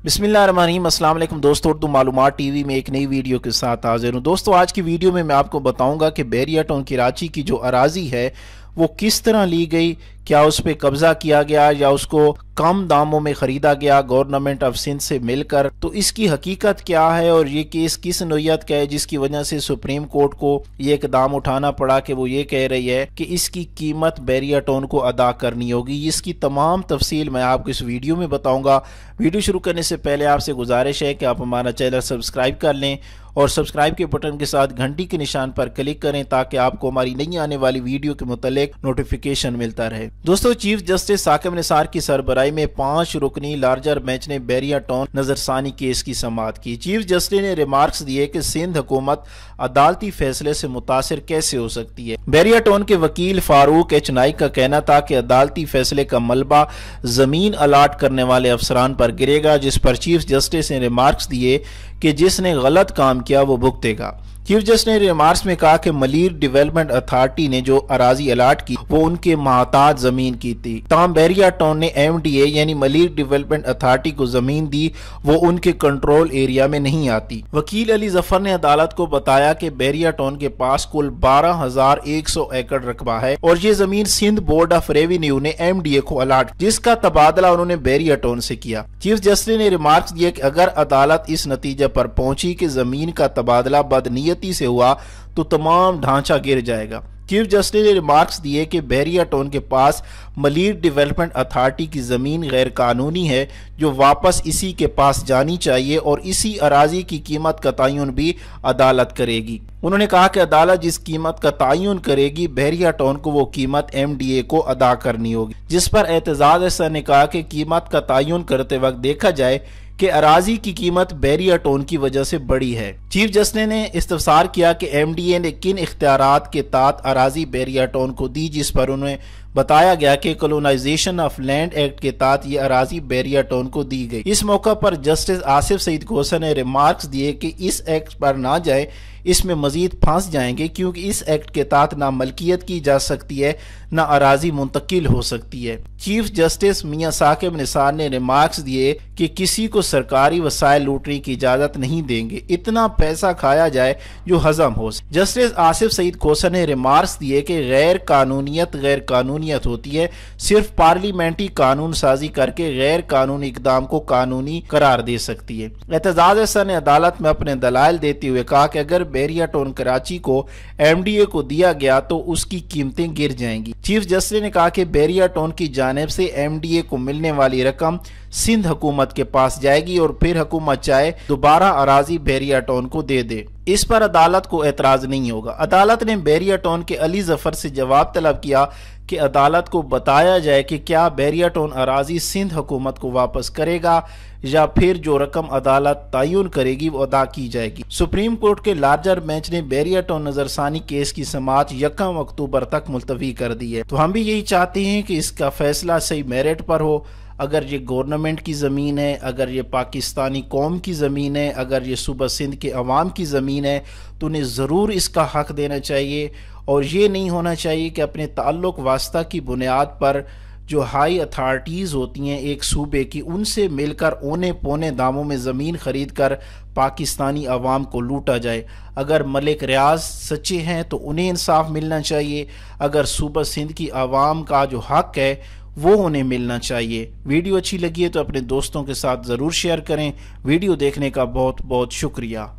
बिस्मिल्लाहिर्रहमानिर्रहीम। अस्सलाम वालेकुम दोस्तों, उर्दू मालूमात टीवी में एक नई वीडियो के साथ हाजिर हूँ। दोस्तों, आज की वीडियो में मैं आपको बताऊंगा कि बैरिया टाउन कराची की जो अराजी है वो किस तरह ली गई, क्या उस पर कब्जा किया गया या उसको कम दामों में ख़रीदा गया गवर्नमेंट ऑफ सिंध से मिलकर। तो इसकी हकीकत क्या है और ये केस किस नोयत का है जिसकी वजह से सुप्रीम कोर्ट को ये इकदाम उठाना पड़ा कि वो ये कह रही है कि इसकी कीमत बैरिया टाउन को अदा करनी होगी। इसकी तमाम तफसील मैं आपको इस वीडियो में बताऊंगा। वीडियो शुरू करने से पहले आपसे गुजारिश है कि आप हमारा चैनल सब्सक्राइब कर लें और सब्सक्राइब के बटन के साथ घंटी के निशान पर क्लिक करें ताकि आपको हमारी नई आने वाली वीडियो के मुतालिक नोटिफिकेशन मिलता रहे। दोस्तों, चीफ जस्टिस साकिब निसार की सरबराही में 5 रुकनी लार्जर बेंच ने बैरिया टाउन नजरसानी केस की समाअत की। चीफ जस्टिस ने रिमार्क्स दिए कि सिंध हुकूमत अदालती फैसले से मुतासिर कैसे हो सकती है। बैरिया टाउन के वकील फारूक एच नाइक का कहना था कि अदालती फैसले का मलबा जमीन अलाट करने वाले अफसरान पर गिरेगा, जिस पर चीफ जस्टिस ने रिमार्क्स दिए कि जिसने गलत काम किया वो भुगतेगा। चीफ जस्टिस ने रिमार्क्स में कहा कि मलिर डेवलपमेंट अथॉरिटी ने जो अराजी अलाट की वो उनके महताज जमीन की थी। ताम बैरिया टाउन ने MDA यानी मलिर डेवलपमेंट अथॉरिटी को जमीन दी, वो उनके कंट्रोल एरिया में नहीं आती। वकील अली जफर ने अदालत को बताया कि बैरिया टाउन के पास कुल 12,100 एकड़ रकबा है और ये जमीन सिंध बोर्ड ऑफ रेवेन्यू ने MDA को अलाट, जिसका तबादला उन्होंने बैरिया टाउन से किया। चीफ जस्टिस ने रिमार्क्स दिए कि अगर अदालत इस नतीजे पर पहुंची कि जमीन का तबादला बदनीयती से हुआ तो तमाम ढांचा गिर जाएगा। चीफ जस्टिस ने रिमार्क्स दिए कि बैरिया टाउन के पास मलिर डेवलपमेंट अथॉरिटी की जमीन गैर कानूनी है जो वापस इसी के पास जानी चाहिए और इसी अराजी की कीमत का तयन भी अदालत करेगी। उन्होंने कहा कि अदालत जिस कीमत का तयन करेगी बैरिया टाउन को वो कीमत MDA को अदा करनी होगी, जिस पर एतजाज अहसन ने कहा कि कीमत का तयन करते वक्त देखा जाए कि अराजी की कीमत बैरिया टाउन की वजह से बड़ी है। चीफ जस्टिस ने इस्तफसार किया कि MDA ने किन इख्तियारात के तहत अराजी बैरिया टाउन को दी, जिस पर उन्हें बताया गया कि कॉलोनाइजेशन ऑफ लैंड एक्ट के तहत ये अराजी बैरिया टाउन को दी गई। इस मौका पर जस्टिस आसिफ सईद खोसा ने रिमार्क्स दिए कि इस एक्ट पर ना जाए, इसमें मजीद फंस जाएंगे क्योंकि इस एक्ट के तहत ना मलकियत की जा सकती है ना अराजी मुंतकिल हो सकती है। चीफ जस्टिस मियां साकिब निसार ने रिमार्क्स दिए कि किसी को सरकारी वसाइल लूटने की इजाजत नहीं देंगे, इतना पैसा खाया जाए जो हजम हो। जस्टिस आसिफ सईद खोसा ने रिमार्क्स दिए कि गैर कानूनियत होती है, सिर्फ पार्लियामेंट्री कानून साजी करके गैर कानूनी इकदाम को कानूनी करार दे सकती है। एतजाज अहसन ने अदालत में अपने दलाइल देते हुए कहा कि अगर बैरिया टाउन कराची को MDA को दिया गया तो उसकी कीमतें गिर जाएंगी। चीफ जस्टिस ने कहा कि बैरिया टाउन की जानिब से MDA को मिलने वाली रकम सिंध हुकूमत के पास जाएगी और फिर हुकूमत चाहे दोबारा अराजी बैरिया टाउन को दे दे, इस पर अदालत को एतराज नहीं होगा। अदालत ने बैरिया टाउन के अली जफर से जवाब तलब किया कि अदालत को बताया जाए कि क्या बैरिया टाउन अराजी सिंध हुकूमत को वापस करेगा या फिर जो रकम अदालत तयन करेगी वो अदा की जाएगी। सुप्रीम कोर्ट के लार्जर बेंच ने बैरिया टाउन नजरसानी केस की समाअत 1 अक्टूबर तक मुलतवी कर दी है। तो हम भी यही चाहते हैं कि इसका फैसला सही मेरिट पर हो। अगर ये गवर्नमेंट की ज़मीन है, अगर ये पाकिस्तानी कौम की ज़मीन है, अगर ये सूबा सिंध के अवाम की ज़मीन है तो उन्हें ज़रूर इसका हक़ देना चाहिए और ये नहीं होना चाहिए कि अपने ताल्लुक़ वास्ता की बुनियाद पर जो हाई अथॉरिटीज़ होती हैं एक सूबे की, उनसे मिलकर औने पौने दामों में ज़मीन ख़रीद कर पाकिस्तानी अवाम को लूटा जाए। अगर मलिक रियाज सच्चे हैं तो उन्हें इंसाफ मिलना चाहिए, अगर सूबा सिंध की अवाम का जो हक़ है वो उन्हें मिलना चाहिए। वीडियो अच्छी लगी है तो अपने दोस्तों के साथ ज़रूर शेयर करें। वीडियो देखने का बहुत बहुत शुक्रिया।